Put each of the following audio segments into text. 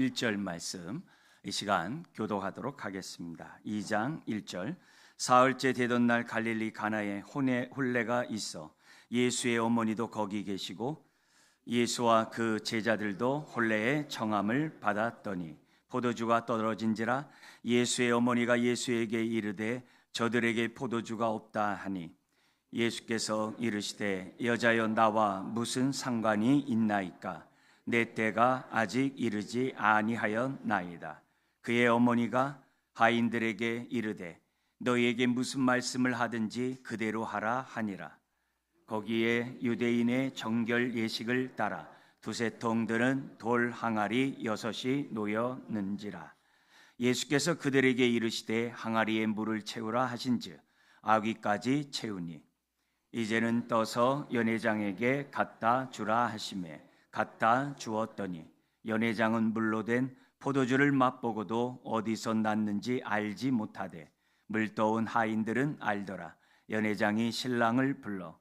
1절 말씀 이 시간 교독하도록 하겠습니다. 2장 1절. 사흘째 되던 날 갈릴리 가나에 혼례가 있어 예수의 어머니도 거기 계시고 예수와 그 제자들도 혼례의 청함을 받았더니 포도주가 떨어진지라 예수의 어머니가 예수에게 이르되 저들에게 포도주가 없다 하니 예수께서 이르시되 여자여 나와 무슨 상관이 있나이까 내 때가 아직 이르지 아니하였나이다. 그의 어머니가 하인들에게 이르되 너희에게 무슨 말씀을 하든지 그대로 하라 하니라. 거기에 유대인의 정결 예식을 따라 두세 통 드는 돌 항아리 6이 놓였는지라. 예수께서 그들에게 이르시되 항아리에 물을 채우라 하신즉 아귀까지 채우니 이제는 떠서 연회장에게 갖다 주라 하시매 갖다 주었더니 연회장은 물로 된 포도주를 맛보고도 어디서 났는지 알지 못하되 물떠온 하인들은 알더라. 연회장이 신랑을 불러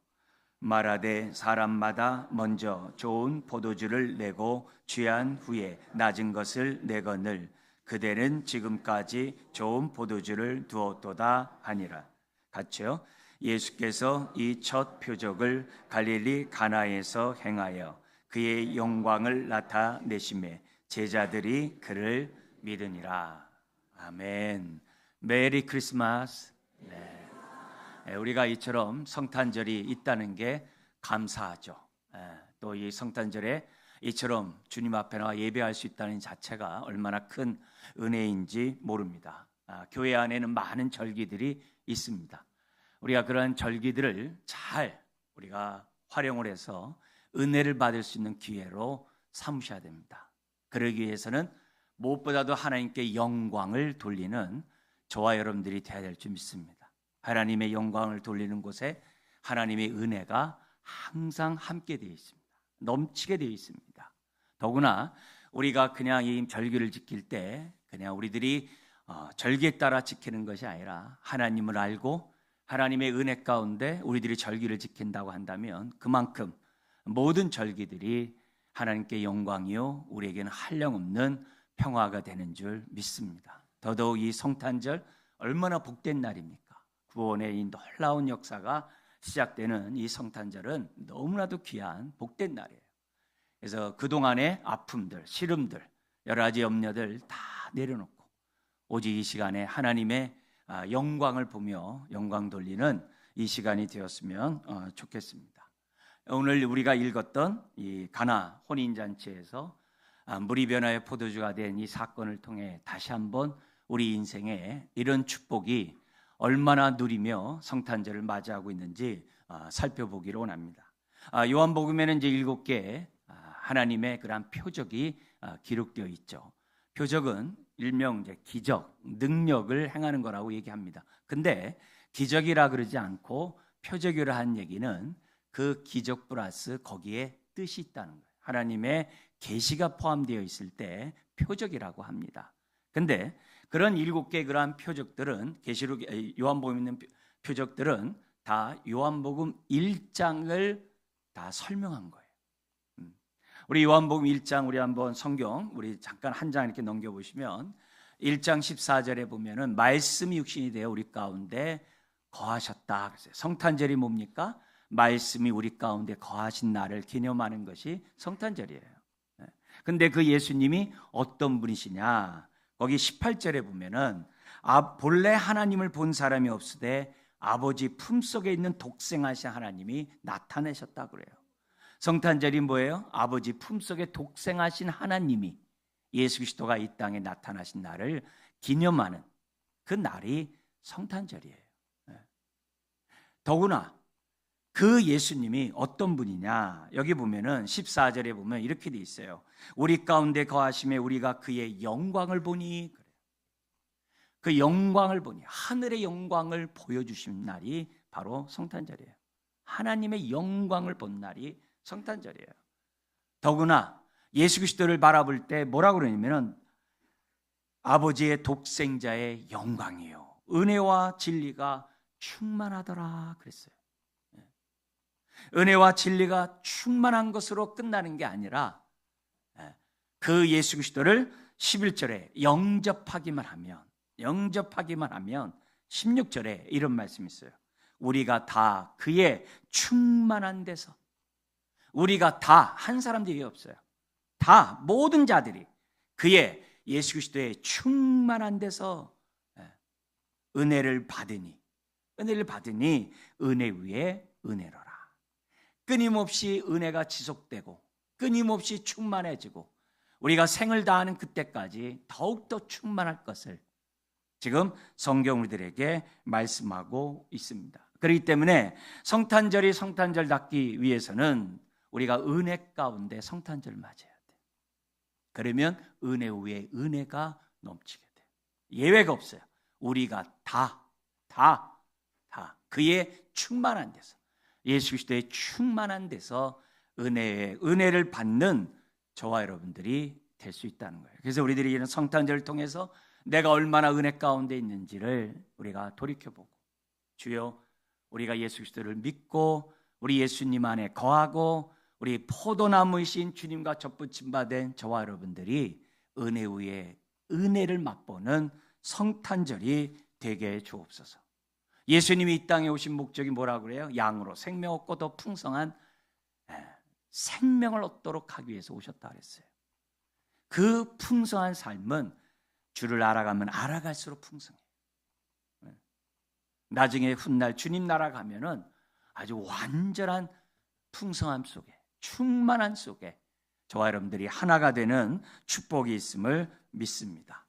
말하되 사람마다 먼저 좋은 포도주를 내고 취한 후에 낮은 것을 내거늘 그대는 지금까지 좋은 포도주를 두었도다 하니라. 같이요. 예수께서 이 첫 표적을 갈릴리 가나에서 행하여 그의 영광을 나타내시매 제자들이 그를 믿으니라. 아멘. 메리 크리스마스. 네. 우리가 이처럼 성탄절이 있다는 게 감사하죠. 또 이 성탄절에 이처럼 주님 앞에 나와 예배할 수 있다는 자체가 얼마나 큰 은혜인지 모릅니다. 교회 안에는 많은 절기들이 있습니다. 우리가 그런 절기들을 잘 우리가 활용을 해서 은혜를 받을 수 있는 기회로 삼으셔야 됩니다. 그러기 위해서는 무엇보다도 하나님께 영광을 돌리는 저와 여러분들이 되어야 될 줄 믿습니다. 하나님의 영광을 돌리는 곳에 하나님의 은혜가 항상 함께 되어 있습니다. 넘치게 되어 있습니다. 더구나 우리가 그냥 이 절기를 지킬 때 그냥 우리들이 절기에 따라 지키는 것이 아니라 하나님을 알고 하나님의 은혜 가운데 우리들이 절기를 지킨다고 한다면 그만큼 모든 절기들이 하나님께 영광이요 우리에게는 한량없는 평화가 되는 줄 믿습니다. 더더욱 이 성탄절 얼마나 복된 날입니까? 구원의 이 놀라운 역사가 시작되는 이 성탄절은 너무나도 귀한 복된 날이에요. 그래서 그동안의 아픔들, 시름들, 여러 가지 염려들 다 내려놓고 오직 이 시간에 하나님의 영광을 보며 영광 돌리는 이 시간이 되었으면 좋겠습니다. 오늘 우리가 읽었던 이 가나 혼인잔치에서 물이 변하여 포도주가 된 이 사건을 통해 다시 한번 우리 인생에 이런 축복이 얼마나 누리며 성탄절을 맞이하고 있는지 살펴보기로 원합니다. 요한복음에는 이제 7개 하나님의 그러한 표적이 기록되어 있죠. 표적은 일명 이제 기적, 능력을 행하는 거라고 얘기합니다. 근데 기적이라 그러지 않고 표적이라 한 얘기는 그 기적 플러스 거기에 뜻이 있다는 거예요. 하나님의 계시가 포함되어 있을 때 표적이라고 합니다. 근데 그런 7개 그러한 표적들은 계시록 요한복음에 있는 표적들은 다 요한복음 1장을 다 설명한 거예요. 우리 요한복음 1장 우리 한번 성경 우리 잠깐 한 장 이렇게 넘겨 보시면 1장 14절에 보면은 말씀이 육신이 되어 우리 가운데 거하셨다. 성탄절이 뭡니까? 말씀이 우리 가운데 거하신 날을 기념하는 것이 성탄절이에요. 근데 그 예수님이 어떤 분이시냐? 거기 18절에 보면은 본래 하나님을 본 사람이 없으되 아버지 품속에 있는 독생하신 하나님이 나타내셨다 그래요. 성탄절이 뭐예요? 아버지 품속에 독생하신 하나님이 예수 그리스도가 이 땅에 나타나신 날을 기념하는 그 날이 성탄절이에요. 더구나 그 예수님이 어떤 분이냐? 여기 보면은 14절에 보면 이렇게 돼 있어요. 우리 가운데 거하심에 우리가 그의 영광을 보니 그래요. 그 영광을 보니 하늘의 영광을 보여주신 날이 바로 성탄절이에요. 하나님의 영광을 본 날이 성탄절이에요. 더구나 예수 그리스도를 바라볼 때 뭐라고 그러냐면은 아버지의 독생자의 영광이요 은혜와 진리가 충만하더라 그랬어요. 은혜와 진리가 충만한 것으로 끝나는 게 아니라 그 예수 그리스도를 11절에 영접하기만 하면 16절에 이런 말씀이 있어요. 우리가 다 그의 충만한 데서, 우리가 다, 한 사람도 없어요. 다 모든 자들이 그의 예수 그리스도의 충만한 데서 은혜를 받으니 은혜 위에 은혜로라. 끊임없이 은혜가 지속되고 끊임없이 충만해지고 우리가 생을 다하는 그때까지 더욱더 충만할 것을 지금 성경 우리들에게 말씀하고 있습니다. 그렇기 때문에 성탄절이 성탄절답기 위해서는 우리가 은혜 가운데 성탄절을 맞아야 돼. 그러면 은혜 위에 은혜가 넘치게 돼. 예외가 없어요. 우리가 다 그의 충만한 데서, 예수 그리스도의 충만한 데서 은혜를 받는 저와 여러분들이 될 수 있다는 거예요. 그래서 우리들이 이런 성탄절을 통해서 내가 얼마나 은혜 가운데 있는지를 우리가 돌이켜보고, 주여 우리가 예수 그리스도를 믿고 우리 예수님 안에 거하고 우리 포도나무이신 주님과 접붙임 받은 저와 여러분들이 은혜 위에 은혜를 맛보는 성탄절이 되게 해 주옵소서. 예수님이 이 땅에 오신 목적이 뭐라고 그래요? 양으로 생명 얻고 더 풍성한 생명을 얻도록 하기 위해서 오셨다 그랬어요. 그 풍성한 삶은 주를 알아가면 알아갈수록 풍성해요. 나중에 훗날 주님 나라 가면은 아주 완전한 풍성함 속에, 충만한 속에 저와 여러분들이 하나가 되는 축복이 있음을 믿습니다.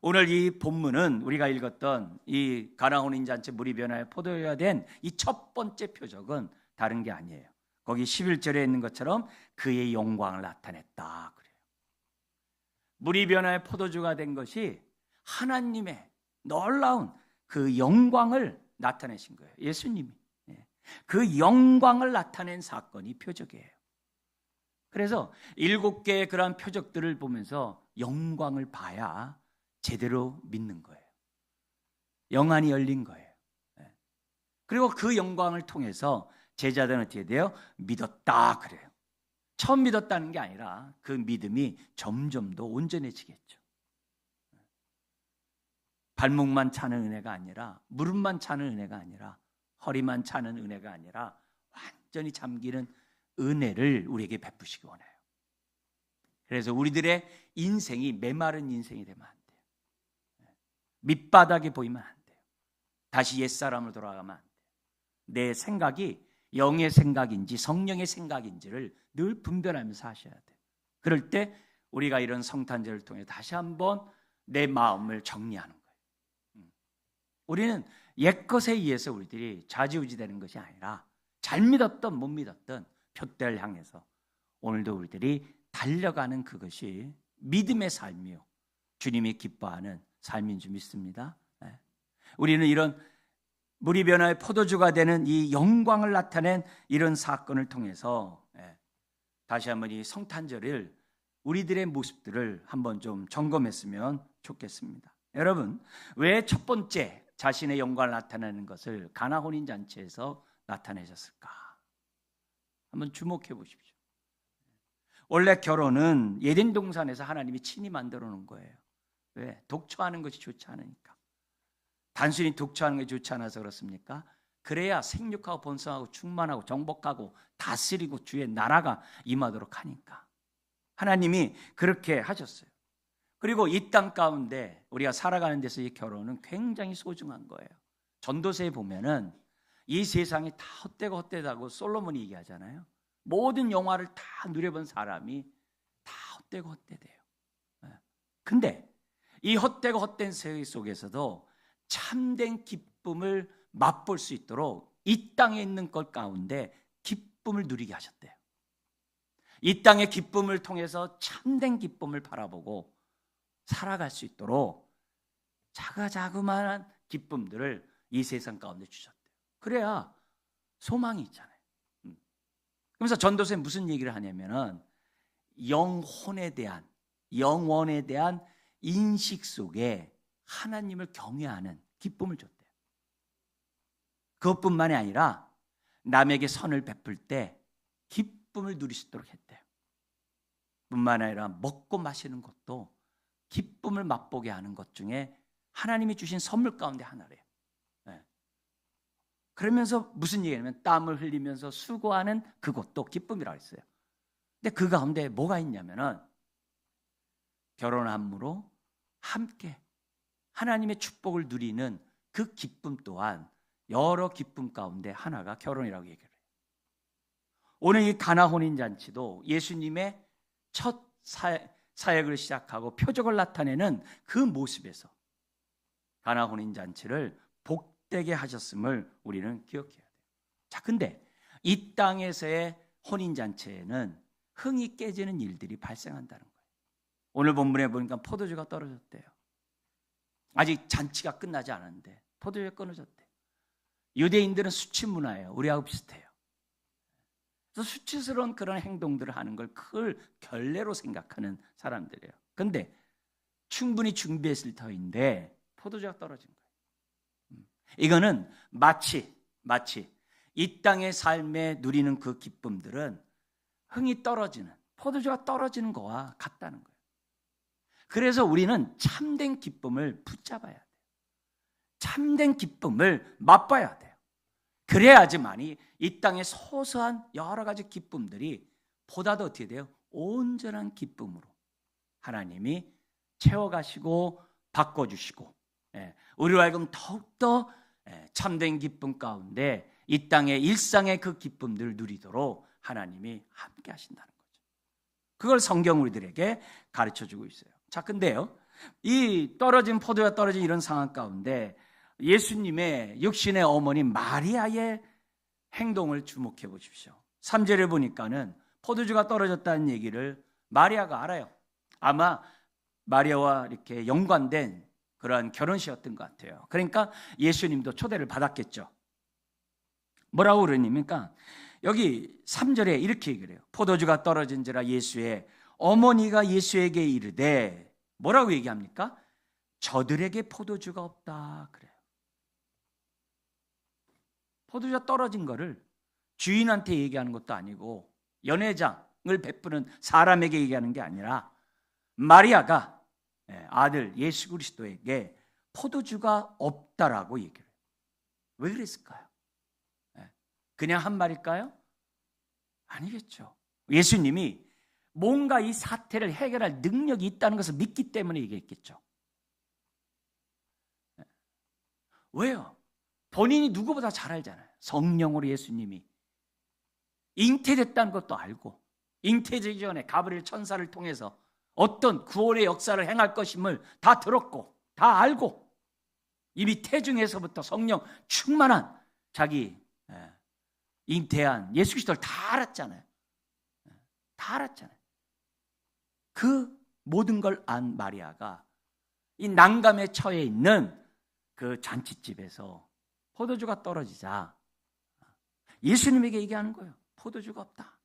오늘 이 본문은 우리가 읽었던 이 가나 혼인잔치 물이 변하여 포도주가 된 이 첫 번째 표적은 다른 게 아니에요. 거기 11절에 있는 것처럼 그의 영광을 나타냈다 그래요. 물이 변하여 포도주가 된 것이 하나님의 놀라운 그 영광을 나타내신 거예요. 예수님이 그 영광을 나타낸 사건이 표적이에요. 그래서 7개의 그러한 표적들을 보면서 영광을 봐야 제대로 믿는 거예요. 영안이 열린 거예요. 그리고 그 영광을 통해서 제자들은 어떻게 돼요? 믿었다 그래요. 처음 믿었다는 게 아니라 그 믿음이 점점 더 온전해지겠죠. 발목만 차는 은혜가 아니라, 무릎만 차는 은혜가 아니라, 허리만 차는 은혜가 아니라 완전히 잠기는 은혜를 우리에게 베푸시기 원해요. 그래서 우리들의 인생이 메마른 인생이 되면 안 돼요. 밑바닥이 보이면 안 돼요. 다시 옛사람으로 돌아가면 안 돼요. 내 생각이 영의 생각인지 성령의 생각인지를 늘 분별하면서 하셔야 돼요. 그럴 때 우리가 이런 성탄절을 통해 다시 한번 내 마음을 정리하는 거예요. 우리는 옛것에 의해서 우리들이 좌지우지되는 것이 아니라 잘 믿었던 못 믿었던 표대를 향해서 오늘도 우리들이 달려가는 그것이 믿음의 삶이요, 주님이 기뻐하는 삶인 줄 믿습니다. 우리는 이런 물이 변하여 포도주가 되는 이 영광을 나타낸 이런 사건을 통해서 다시 한번 이 성탄절을 우리들의 모습들을 한번 좀 점검했으면 좋겠습니다. 여러분, 왜 첫 번째 자신의 영광을 나타내는 것을 가나 혼인잔치에서 나타내셨을까? 한번 주목해 보십시오. 원래 결혼은 예덴 동산에서 하나님이 친히 만들어 놓은 거예요. 왜? 독처하는 것이 좋지 않으니까. 단순히 독처하는 것이 좋지 않아서 그렇습니까? 그래야 생육하고 번성하고 충만하고 정복하고 다스리고 주의 나라가 임하도록 하니까 하나님이 그렇게 하셨어요. 그리고 이 땅 가운데 우리가 살아가는 데서 이 결혼은 굉장히 소중한 거예요. 전도서에 보면은 이 세상이 다 헛되고 헛되다고 솔로몬이 얘기하잖아요. 모든 영화를 다 누려본 사람이 다 헛되고 헛되대요. 근데 이 헛되고 헛된 세계 속에서도 참된 기쁨을 맛볼 수 있도록 이 땅에 있는 것 가운데 기쁨을 누리게 하셨대요. 이 땅의 기쁨을 통해서 참된 기쁨을 바라보고 살아갈 수 있도록 자그마한 기쁨들을 이 세상 가운데 주셨대요. 그래야 소망이 있잖아요. 그래서 전도서에 무슨 얘기를 하냐면은 영혼에 대한, 영원에 대한 인식 속에 하나님을 경외하는 기쁨을 줬대요. 그것뿐만이 아니라 남에게 선을 베풀 때 기쁨을 누릴 수 있도록 했대요. 뿐만 아니라 먹고 마시는 것도 기쁨을 맛보게 하는 것 중에 하나님이 주신 선물 가운데 하나래요. 그러면서 무슨 얘기냐면 땀을 흘리면서 수고하는 그것도 기쁨이라고 했어요. 근데 그 가운데 뭐가 있냐면은 결혼함으로 함께 하나님의 축복을 누리는 그 기쁨 또한 여러 기쁨 가운데 하나가 결혼이라고 얘기를 해요. 오늘 이 가나 혼인잔치도 예수님의 첫 사역을 시작하고 표적을 나타내는 그 모습에서 가나 혼인잔치를 복되게 하셨음을 우리는 기억해야 돼요. 자, 근데 이 땅에서의 혼인잔치에는 흥이 깨지는 일들이 발생한다는 거예요. 오늘 본문에 보니까 포도주가 떨어졌대요. 아직 잔치가 끝나지 않았는데 포도주가 끊어졌대요. 유대인들은 수치 문화예요. 우리하고 비슷해요. 그래서 수치스러운 그런 행동들을 하는 걸 큰 결례로 생각하는 사람들이에요. 그런데 충분히 준비했을 터인데 포도주가 떨어진 거예요. 이거는 마치 이 땅의 삶에 누리는 그 기쁨들은 흥이 떨어지는, 포도주가 떨어지는 거와 같다는 거예요. 그래서 우리는 참된 기쁨을 붙잡아야 돼요. 참된 기쁨을 맛봐야 돼요. 그래야지만이 이 땅의 소소한 여러 가지 기쁨들이 보다도 어떻게 돼요? 온전한 기쁨으로 하나님이 채워가시고 바꿔주시고, 우리로 하여금 더욱더 참된 기쁨 가운데 이 땅의 일상의 그 기쁨들을 누리도록 하나님이 함께 하신다는 거죠. 그걸 성경 우리들에게 가르쳐주고 있어요. 자, 근데요, 이 떨어진 포도가 떨어진 이런 상황 가운데 예수님의 육신의 어머니 마리아의 행동을 주목해 보십시오. 3절에 보니까는 포도주가 떨어졌다는 얘기를 마리아가 알아요. 아마 마리아와 이렇게 연관된 그러한 결혼식이었던 것 같아요. 그러니까 예수님도 초대를 받았겠죠. 뭐라고 그러니까 여기 3절에 이렇게 얘기를 해요. 포도주가 떨어진지라 예수의 어머니가 예수에게 이르되, 뭐라고 얘기합니까? 저들에게 포도주가 없다 그래요. 포도주가 떨어진 거를 주인한테 얘기하는 것도 아니고 연회장을 베푸는 사람에게 얘기하는 게 아니라 마리아가 아들 예수 그리스도에게 포도주가 없다라고 얘기를 해요. 왜 그랬을까요? 그냥 한 말일까요? 아니겠죠. 예수님이 뭔가 이 사태를 해결할 능력이 있다는 것을 믿기 때문에 얘기했겠죠. 왜요? 본인이 누구보다 잘 알잖아요. 성령으로 예수님이 잉태됐다는 것도 알고, 잉태되기 전에 가브리엘 천사를 통해서 어떤 구원의 역사를 행할 것임을 다 들었고 다 알고, 이미 태중에서부터 성령 충만한 자기 잉태한 예수 그리스도를 다 알았잖아요. 다 알았잖아요. 그 모든 걸 안 마리아가 이 난감에 처해 있는 그 잔치집에서 포도주가 떨어지자 예수님에게 얘기하는 거예요. 포도주가 없다.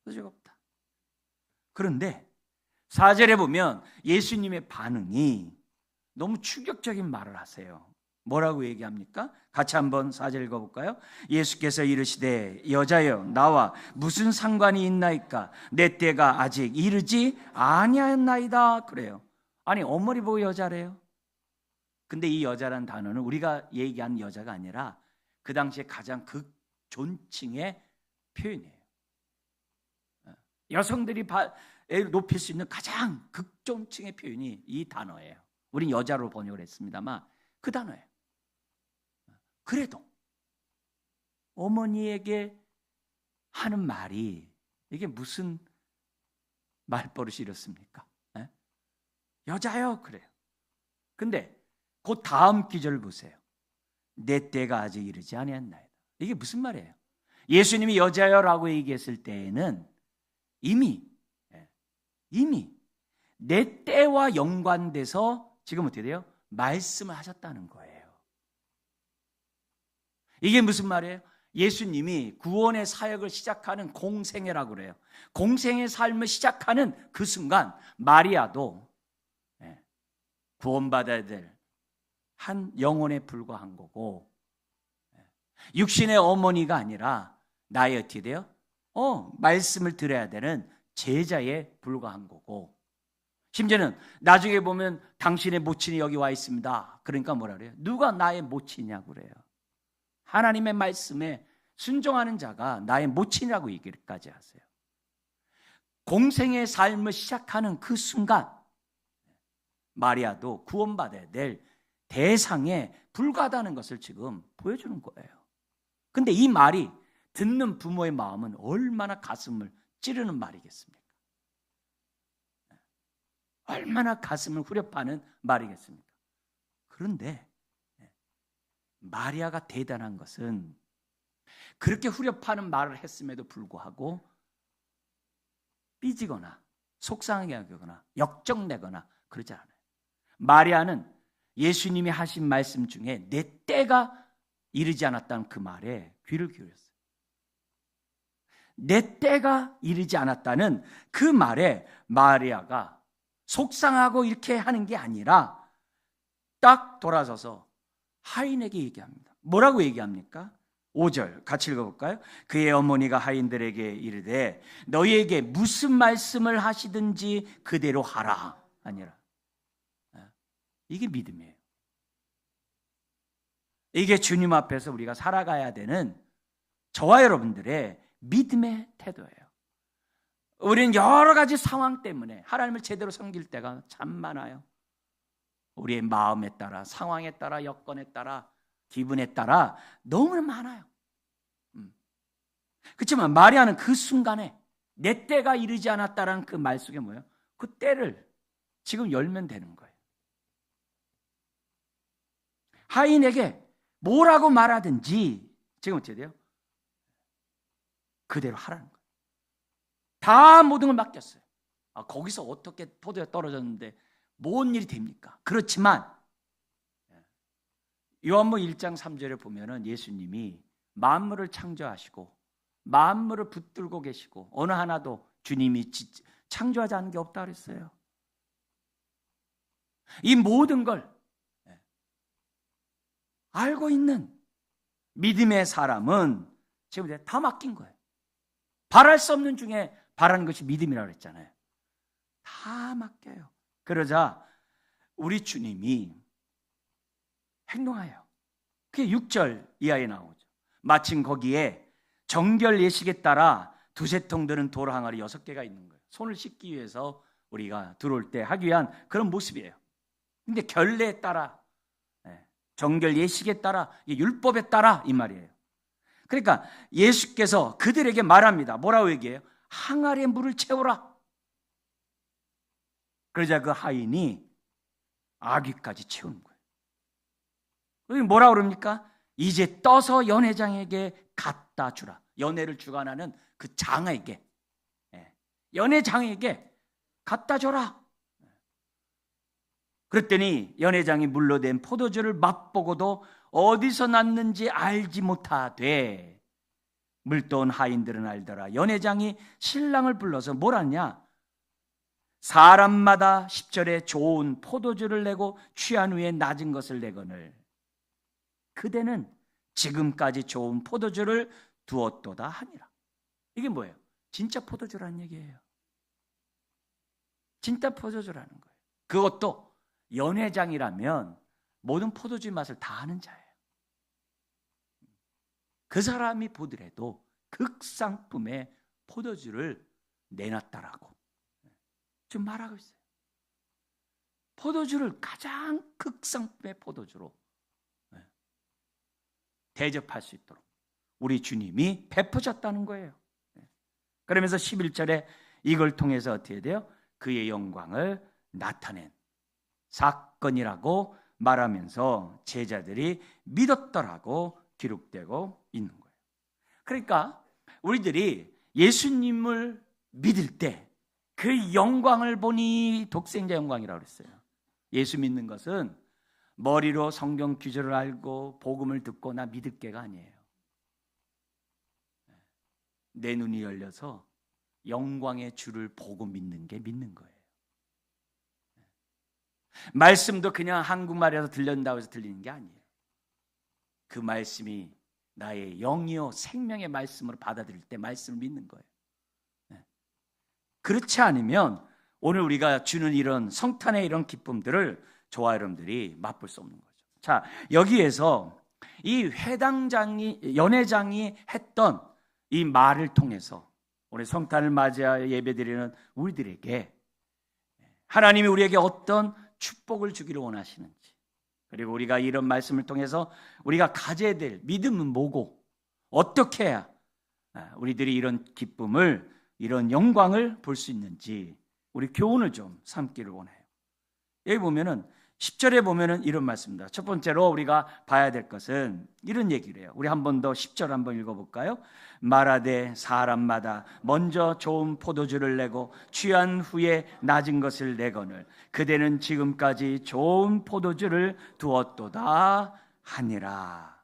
포도주가 없다. 그런데 4절에 보면 예수님의 반응이 너무 충격적인 말을 하세요. 뭐라고 얘기합니까? 같이 한번 4절 읽어볼까요? 예수께서 이르시되 여자여 나와 무슨 상관이 있나이까? 내 때가 아직 이르지 아니하였나이다 그래요. 아니 어머니 보고 여자래요. 근데 이 여자란 단어는 우리가 얘기하는 여자가 아니라 그 당시에 가장 극존칭의 표현이에요. 여성들이 높일 수 있는 가장 극존칭의 표현이 이 단어예요. 우린 여자로 번역을 했습니다만 그 단어예요. 그래도 어머니에게 하는 말이 이게 무슨 말버릇이 이렇습니까? 여자요 그래요. 근데 그 다음 기절을 보세요. 내 때가 아직 이르지 아니었나이다. 이게 무슨 말이에요? 예수님이 여자여라고 얘기했을 때에는 이미 내 때와 연관돼서 지금 어떻게 돼요? 말씀을 하셨다는 거예요. 이게 무슨 말이에요? 예수님이 구원의 사역을 시작하는 공생애라고 그래요. 공생의 삶을 시작하는 그 순간 마리아도 구원받아야 될 한 영혼에 불과한 거고, 육신의 어머니가 아니라 나의 어떻게 돼요? 말씀을 들어야 되는 제자에 불과한 거고, 심지어는 나중에 보면 당신의 모친이 여기 와 있습니다. 그러니까 뭐라 그래요? 누가 나의 모친이냐고 그래요. 하나님의 말씀에 순종하는 자가 나의 모친이라고 얘기까지 하세요. 공생의 삶을 시작하는 그 순간 마리아도 구원받아야 될 대상에 불과하다는 것을 지금 보여주는 거예요. 근데 이 말이 듣는 부모의 마음은 얼마나 가슴을 찌르는 말이겠습니까? 얼마나 가슴을 후려파는 말이겠습니까? 그런데 마리아가 대단한 것은 그렇게 후려파는 말을 했음에도 불구하고 삐지거나 속상하게 하거나 역정내거나 그러지 않아요. 마리아는 예수님이 하신 말씀 중에 내 때가 이르지 않았다는 그 말에 귀를 기울였어요. 내 때가 이르지 않았다는 그 말에 마리아가 속상하고 이렇게 하는 게 아니라 딱 돌아서서 하인에게 얘기합니다. 뭐라고 얘기합니까? 5절 같이 읽어볼까요? 그의 어머니가 하인들에게 이르되 너희에게 무슨 말씀을 하시든지 그대로 하라 아니라. 이게 믿음이에요. 이게 주님 앞에서 우리가 살아가야 되는 저와 여러분들의 믿음의 태도예요. 우리는 여러 가지 상황 때문에 하나님을 제대로 섬길 때가 참 많아요. 우리의 마음에 따라, 상황에 따라, 여건에 따라, 기분에 따라 너무 많아요. 그렇지만 마리아는 그 순간에 내 때가 이르지 않았다라는 그 말 속에 뭐예요? 그 때를 지금 열면 되는 거예요. 하인에게 뭐라고 말하든지 지금 어떻게 돼요? 그대로 하라는 거예요. 다 모든 걸 맡겼어요. 거기서 어떻게 포도가 떨어졌는데 뭔 일이 됩니까? 그렇지만 요한복음 1장 3절에 보면은 예수님이 만물을 창조하시고 만물을 붙들고 계시고 어느 하나도 주님이 창조하지 않은 게 없다 그랬어요. 이 모든 걸 알고 있는 믿음의 사람은 지금 다 맡긴 거예요. 바랄 수 없는 중에 바라는 것이 믿음이라고 그랬잖아요. 다 맡겨요. 그러자 우리 주님이 행동하여 그게 6절 이하에 나오죠. 마침 거기에 정결 예식에 따라 두세 통 드는 돌 항아리 6개가 있는 거예요. 손을 씻기 위해서 우리가 들어올 때 하기 위한 그런 모습이에요. 근데 결례에 따라 정결 예식에 따라 율법에 따라 이 말이에요. 그러니까 예수께서 그들에게 말합니다. 뭐라고 얘기해요? 항아리에 물을 채우라. 그러자 그 하인이 아귀까지 채우는 거예요. 뭐라고 그럽니까? 이제 떠서 연회장에게 갖다 주라. 연회를 주관하는 그 장에게, 연회장에게 갖다 줘라. 그랬더니 연회장이 물로 된 포도주를 맛보고도 어디서 났는지 알지 못하되 물떠온 하인들은 알더라. 연회장이 신랑을 불러서 뭘 하냐? 사람마다 10절에 좋은 포도주를 내고 취한 후에 낮은 것을 내거늘 그대는 지금까지 좋은 포도주를 두었도다 하니라. 이게 뭐예요? 진짜 포도주라는 얘기예요. 진짜 포도주라는 거예요. 그것도 연회장이라면 모든 포도주의 맛을 다 아는 자예요. 그 사람이 보더라도 극상품의 포도주를 내놨다라고 지금 말하고 있어요. 포도주를 가장 극상품의 포도주로 대접할 수 있도록 우리 주님이 베푸셨다는 거예요. 그러면서 11절에 이걸 통해서 어떻게 돼요? 그의 영광을 나타낸 사건이라고 말하면서 제자들이 믿었더라고 기록되고 있는 거예요. 그러니까 우리들이 예수님을 믿을 때 그 영광을 보니 독생자 영광이라고 그랬어요. 예수 믿는 것은 머리로 성경 규절을 알고 복음을 듣고 나 믿을 게가 아니에요. 내 눈이 열려서 영광의 주를 보고 믿는 게 믿는 거예요. 말씀도 그냥 한국말에서 들린다고 해서 들리는 게 아니에요. 그 말씀이 나의 영이요 생명의 말씀으로 받아들일 때 말씀을 믿는 거예요. 그렇지 않으면 오늘 우리가 주는 이런 성탄의 이런 기쁨들을 저와 여러분들이 맛볼 수 없는 거죠. 자, 여기에서 이 연회장이 했던 이 말을 통해서 우리 성탄을 맞이하여 예배드리는 우리들에게 하나님이 우리에게 어떤 축복을 주기를 원하시는지, 그리고 우리가 이런 말씀을 통해서 우리가 가져야 될 믿음은 뭐고 어떻게 해야 우리들이 이런 기쁨을, 이런 영광을 볼 수 있는지 우리 교훈을 좀 삼기를 원해요. 여기 보면은 10절에 보면은 이런 말씀입니다. 첫 번째로 우리가 봐야 될 것은 이런 얘기를 해요. 우리 한 번 더 10절 한번 읽어볼까요? 말하되 사람마다 먼저 좋은 포도주를 내고 취한 후에 낮은 것을 내거늘 그대는 지금까지 좋은 포도주를 두었도다 하니라.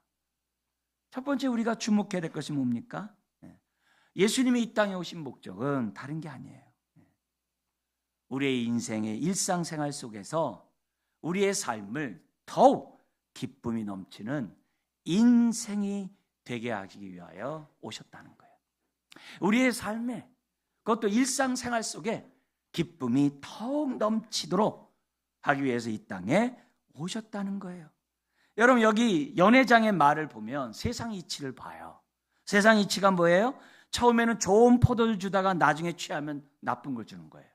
첫 번째 우리가 주목해야 될 것이 뭡니까? 예수님이 이 땅에 오신 목적은 다른 게 아니에요. 우리의 인생의 일상생활 속에서 우리의 삶을 더욱 기쁨이 넘치는 인생이 되게 하기 위하여 오셨다는 거예요. 우리의 삶에, 그것도 일상생활 속에 기쁨이 더욱 넘치도록 하기 위해서 이 땅에 오셨다는 거예요. 여러분, 여기 연회장의 말을 보면 세상 이치를 봐요. 세상 이치가 뭐예요? 처음에는 좋은 포도를 주다가 나중에 취하면 나쁜 걸 주는 거예요.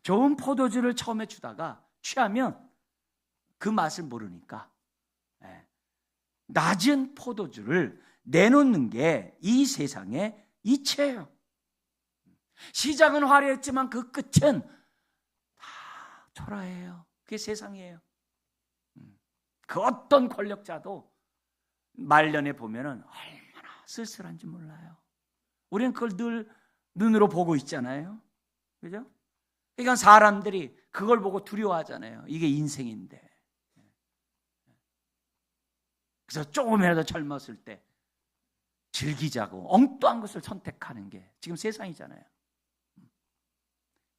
좋은 포도주를 처음에 주다가 취하면 그 맛을 모르니까 낮은 포도주를 내놓는 게 이 세상의 이치예요. 시작은 화려했지만 그 끝은 다 초라해요. 그게 세상이에요. 그 어떤 권력자도 말년에 보면은 얼마나 쓸쓸한지 몰라요. 우리는 그걸 늘 눈으로 보고 있잖아요. 그죠? 그러니까 사람들이 그걸 보고 두려워하잖아요. 이게 인생인데. 그래서 조금이라도 젊었을 때 즐기자고 엉뚱한 것을 선택하는 게 지금 세상이잖아요.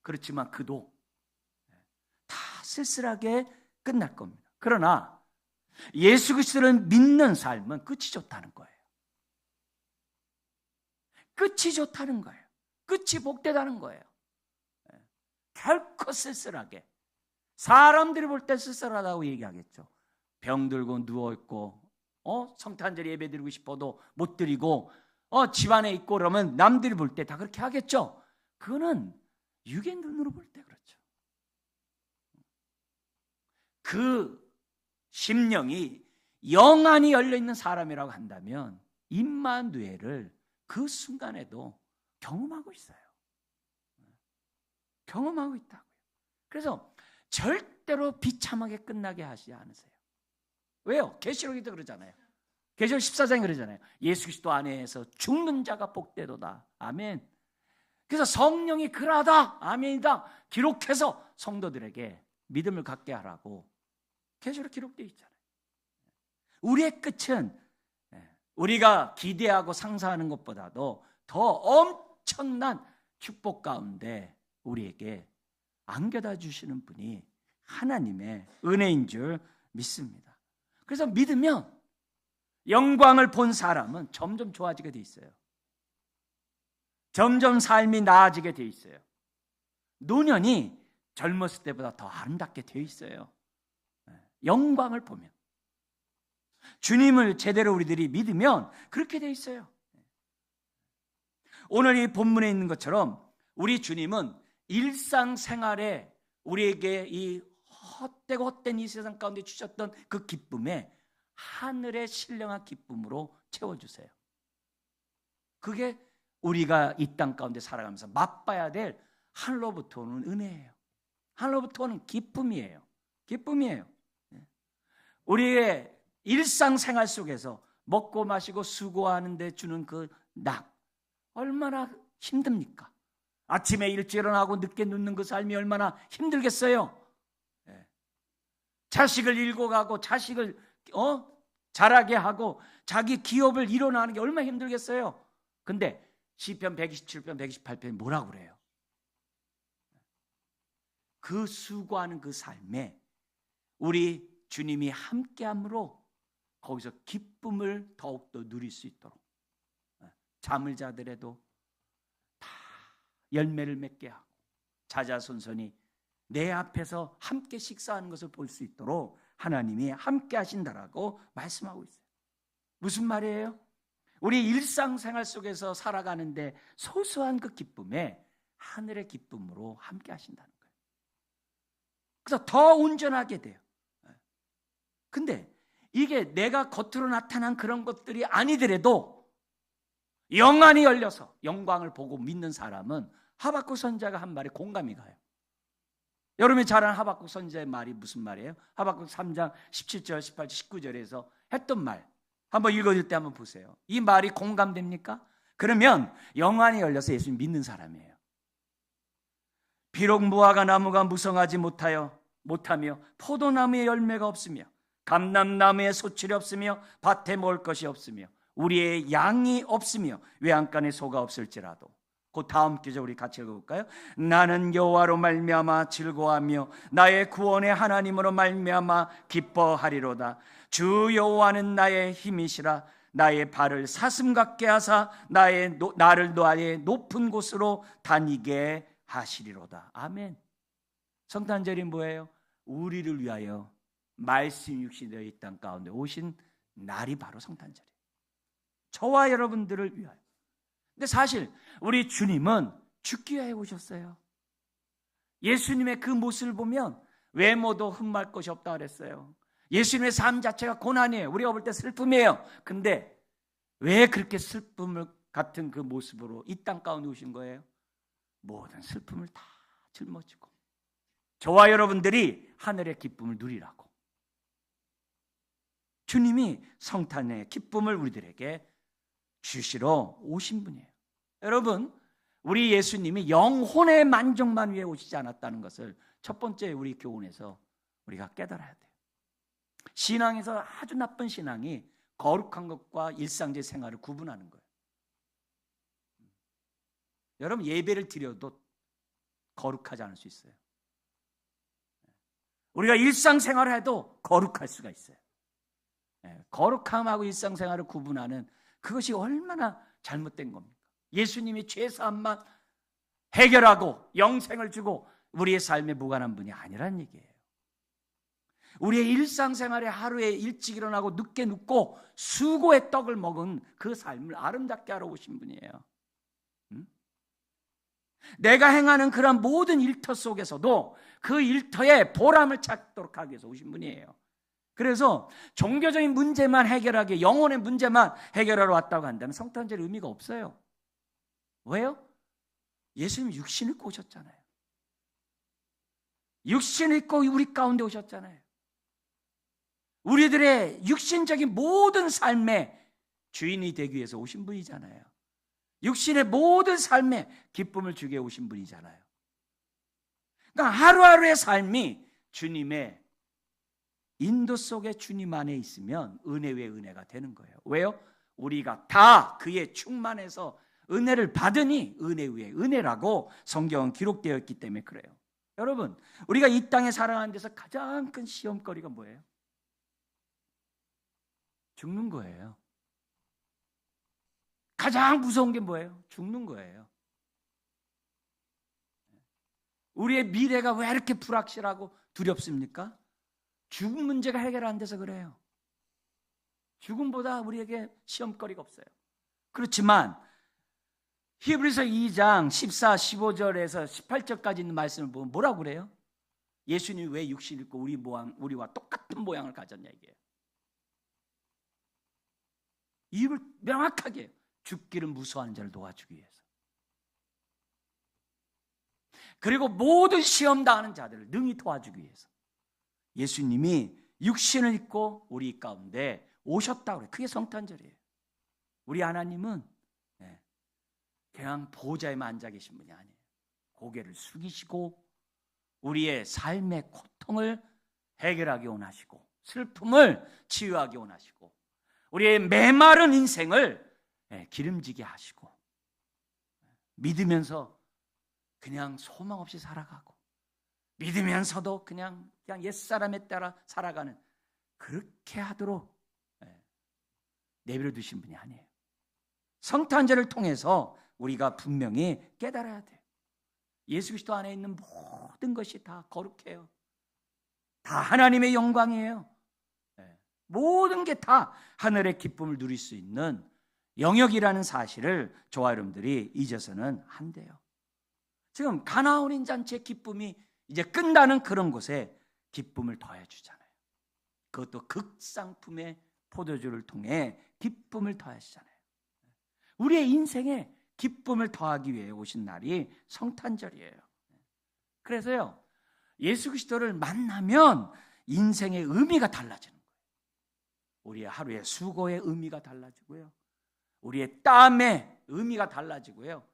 그렇지만 그도 다 쓸쓸하게 끝날 겁니다. 그러나 예수 그리스도를 믿는 삶은 끝이 좋다는 거예요. 끝이 좋다는 거예요. 끝이 복되다는 거예요. 결코 쓸쓸하게, 사람들이 볼 때 쓸쓸하다고 얘기하겠죠. 병들고 누워있고 성탄절 예배 드리고 싶어도 못 드리고 집안에 있고 그러면 남들이 볼 때 다 그렇게 하겠죠. 그거는 육의 눈으로 볼 때 그렇죠. 그 심령이 영안이 열려있는 사람이라고 한다면 임마누엘을 그 순간에도 경험하고 있어요. 경험하고 있다고요. 그래서 절대로 비참하게 끝나게 하지 않으세요. 왜요? 계시록에도 그러잖아요. 계시록 14장에 그러잖아요. 예수 그리스도 안에서 죽는 자가 복되도다. 아멘. 그래서 성령이 그러하다. 아멘이다. 기록해서 성도들에게 믿음을 갖게 하라고 계시록 기록되어 있잖아요. 우리의 끝은 우리가 기대하고 상상하는 것보다도 더 엄청난 축복 가운데 우리에게 안겨다 주시는 분이 하나님의 은혜인 줄 믿습니다. 그래서 믿으면 영광을 본 사람은 점점 좋아지게 돼 있어요. 점점 삶이 나아지게 돼 있어요. 노년이 젊었을 때보다 더 아름답게 돼 있어요. 영광을 보면, 주님을 제대로 우리들이 믿으면 그렇게 돼 있어요. 오늘 이 본문에 있는 것처럼 우리 주님은 일상생활에 우리에게 이 헛되고 헛된 이 세상 가운데 주셨던 그 기쁨에 하늘의 신령한 기쁨으로 채워주세요. 그게 우리가 이 땅 가운데 살아가면서 맛봐야 될 하늘로부터 오는 은혜예요. 하늘로부터 오는 기쁨이에요. 기쁨이에요. 우리의 일상생활 속에서 먹고 마시고 수고하는 데 주는 그 낙, 얼마나 힘듭니까? 아침에 일찍 일어나고 늦게 눕는 그 삶이 얼마나 힘들겠어요. 자식을 일궈가고 자식을 자라게 하고 자기 기업을 일어나는 게 얼마나 힘들겠어요. 근데 시편 127편 128편이 뭐라고 그래요? 그 수고하는 그 삶에 우리 주님이 함께함으로 거기서 기쁨을 더욱더 누릴 수 있도록, 잠을 자더라도 다 열매를 맺게 하고 자자손손이 내 앞에서 함께 식사하는 것을 볼 수 있도록 하나님이 함께 하신다라고 말씀하고 있어요. 무슨 말이에요? 우리 일상생활 속에서 살아가는데 소소한 그 기쁨에 하늘의 기쁨으로 함께 하신다는 거예요. 그래서 더 온전하게 돼요. 근데 이게 내가 겉으로 나타난 그런 것들이 아니더라도 영안이 열려서 영광을 보고 믿는 사람은 하박국 선지자가 한 말에 공감이 가요. 여러분이 잘 아는 하박국 선지자의 말이 무슨 말이에요? 하박국 3장 17절, 18절, 19절에서 했던 말 한번 읽어줄 때 한번 보세요. 이 말이 공감됩니까? 그러면 영안이 열려서 예수님 믿는 사람이에요. 비록 무화과 나무가 무성하지 못하며 포도나무에 열매가 없으며 감람나무에 소출이 없으며 밭에 먹을 것이 없으며 우리의 양이 없으며 외양간에 소가 없을지라도, 그 다음 구절 우리 같이 읽어볼까요? 나는 여호와로 말미암아 즐거워하며 나의 구원의 하나님으로 말미암아 기뻐하리로다. 주 여호와는 나의 힘이시라. 나의 발을 사슴 같게 하사 나를 나의 높은 곳으로 다니게 하시리로다. 아멘. 성탄절이 뭐예요? 우리를 위하여 말씀이 육신이 되어 이 땅 가운데 오신 날이 바로 성탄절이에요. 저와 여러분들을 위하여. 근데 사실 우리 주님은 죽기 위해 오셨어요. 예수님의 그 모습을 보면 외모도 흠말 것이 없다 그랬어요. 예수님의 삶 자체가 고난이에요. 우리가 볼 때 슬픔이에요. 근데 왜 그렇게 슬픔을 같은 그 모습으로 이 땅 가운데 오신 거예요? 모든 슬픔을 다 짊어지고 저와 여러분들이 하늘의 기쁨을 누리라고. 주님이 성탄의 기쁨을 우리들에게 주시러 오신 분이에요. 여러분, 우리 예수님이 영혼의 만족만 위해 오시지 않았다는 것을 첫 번째 우리 교훈에서 우리가 깨달아야 돼요. 신앙에서 아주 나쁜 신앙이 거룩한 것과 일상적 생활을 구분하는 거예요. 여러분, 예배를 드려도 거룩하지 않을 수 있어요. 우리가 일상생활을 해도 거룩할 수가 있어요. 거룩함하고 일상생활을 구분하는 그것이 얼마나 잘못된 겁니까? 예수님이 죄사함만 해결하고 영생을 주고 우리의 삶에 무관한 분이 아니란 얘기예요. 우리의 일상생활에 하루에 일찍 일어나고 늦게 눕고 수고의 떡을 먹은 그 삶을 아름답게 하러 오신 분이에요. 내가 행하는 그런 모든 일터 속에서도 그 일터에 보람을 찾도록 하기 위해서 오신 분이에요. 그래서 종교적인 문제만 해결하기, 영혼의 문제만 해결하러 왔다고 한다면 성탄절 의미가 없어요. 왜요? 예수님 육신을 입고 오셨잖아요. 육신을 입고 우리 가운데 오셨잖아요. 우리들의 육신적인 모든 삶의 주인이 되기 위해서 오신 분이잖아요. 육신의 모든 삶에 기쁨을 주게 오신 분이잖아요. 그러니까 하루하루의 삶이 주님의 인도 속에 주님 안에 있으면 은혜 위에 은혜가 되는 거예요. 왜요? 우리가 다 그의 충만해서 은혜를 받으니 은혜 위에 은혜라고 성경은 기록되어 있기 때문에 그래요. 여러분, 우리가 이 땅에 살아가는 데서 가장 큰 시험거리가 뭐예요? 죽는 거예요. 가장 무서운 게 뭐예요? 죽는 거예요. 우리의 미래가 왜 이렇게 불확실하고 두렵습니까? 죽음 문제가 해결 안 돼서 그래요. 죽음보다 우리에게 시험거리가 없어요. 그렇지만 히브리서 2장 14, 15절에서 18절까지 있는 말씀을 보면 뭐라고 그래요? 예수님이 왜 육신을 입고 우리와 똑같은 모양을 가졌냐 이게요. 이유를 명확하게 해요. 죽기를 무서워하는 자를 도와주기 위해서. 그리고 모든 시험 당하는 자들을 능히 도와주기 위해서. 예수님이 육신을 입고 우리 가운데 오셨다고 그래요. 그게 성탄절이에요. 우리 하나님은 그냥 보좌에만 앉아 계신 분이 아니에요. 고개를 숙이시고 우리의 삶의 고통을 해결하기 원하시고 슬픔을 치유하기 원하시고 우리의 메마른 인생을 기름지게 하시고 믿으면서 그냥 소망 없이 살아가고 믿으면서도 그냥 옛사람에 따라 살아가는 그렇게 하도록 내버려 두신 분이 아니에요. 성탄절을 통해서 우리가 분명히 깨달아야 돼요. 예수 그리스도 안에 있는 모든 것이 다 거룩해요. 다 하나님의 영광이에요. 모든 게 다 하늘의 기쁨을 누릴 수 있는 영역이라는 사실을 저와 여러분들이 잊어서는 안 돼요. 지금 가나 혼인 잔치의 기쁨이 이제 끝나는 그런 곳에 기쁨을 더해 주잖아요. 그것도 극상품의 포도주를 통해 기쁨을 더하시잖아요. 우리의 인생에 기쁨을 더하기 위해 오신 날이 성탄절이에요. 그래서요, 예수 그리스도를 만나면 인생의 의미가 달라지는 거예요. 우리의 하루의 수고의 의미가 달라지고요, 우리의 땀의 의미가 달라지고요,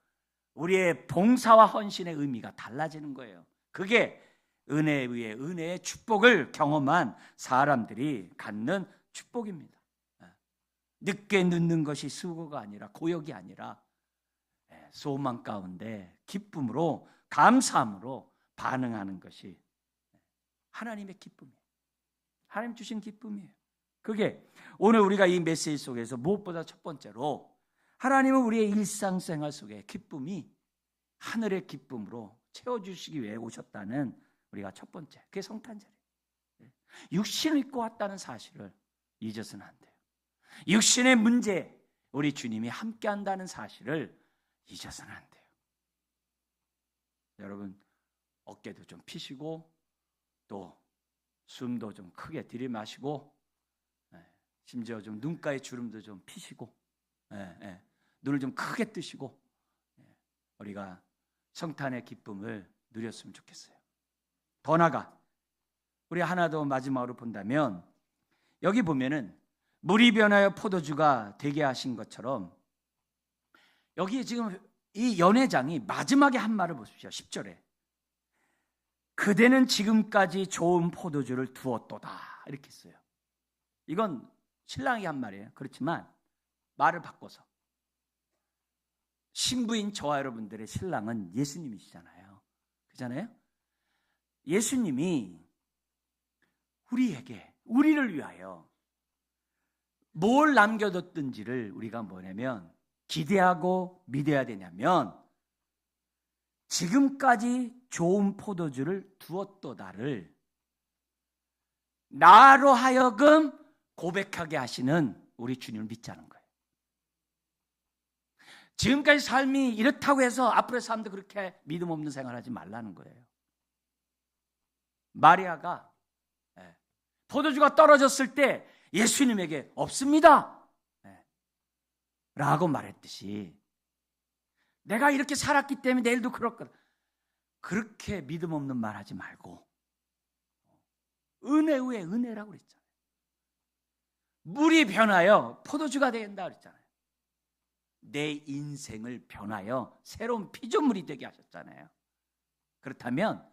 우리의 봉사와 헌신의 의미가 달라지는 거예요. 그게 은혜에 의해 은혜의 축복을 경험한 사람들이 갖는 축복입니다. 늦게 늦는 것이 수고가 아니라, 고역이 아니라 소망 가운데 기쁨으로, 감사함으로 반응하는 것이 하나님의 기쁨이에요. 하나님 주신 기쁨이에요. 그게 오늘 우리가 이 메시지 속에서 무엇보다 첫 번째로, 하나님은 우리의 일상생활 속에 기쁨이 하늘의 기쁨으로 채워주시기 위해 오셨다는, 우리가 첫 번째, 그게 성탄절이에요. 육신을 입고 왔다는 사실을 잊어서는 안 돼요. 육신의 문제, 우리 주님이 함께 한다는 사실을 잊어서는 안 돼요. 여러분, 어깨도 좀 피시고, 또 숨도 좀 크게 들이마시고, 심지어 좀 눈가의 주름도 좀 피시고, 눈을 좀 크게 뜨시고, 우리가 성탄의 기쁨을 누렸으면 좋겠어요. 더 나아가 우리 하나 더 마지막으로 본다면, 여기 보면은 물이 변하여 포도주가 되게 하신 것처럼, 여기 지금 이 연회장이 마지막에 한 말을 보십시오. 10절에 그대는 지금까지 좋은 포도주를 두었도다, 이렇게 했어요. 이건 신랑이 한 말이에요. 그렇지만 말을 바꿔서, 신부인 저와 여러분들의 신랑은 예수님이시잖아요. 그렇잖아요? 예수님이 우리에게, 우리를 위하여 뭘 남겨뒀든지를 우리가 뭐냐면 기대하고 믿어야 되냐면, 지금까지 좋은 포도주를 두었도다를 나로 하여금 고백하게 하시는 우리 주님을 믿자는 거예요. 지금까지 삶이 이렇다고 해서 앞으로의 삶도 그렇게 믿음 없는 생활하지 말라는 거예요. 마리아가 포도주가 떨어졌을 때 예수님에게 없습니다 라고 말했듯이, 내가 이렇게 살았기 때문에 내일도 그럴 거다, 그렇게 믿음 없는 말 하지 말고 은혜 위에 은혜라고 그랬잖아요. 물이 변하여 포도주가 된다 그랬잖아요. 내 인생을 변하여 새로운 피조물이 되게 하셨잖아요. 그렇다면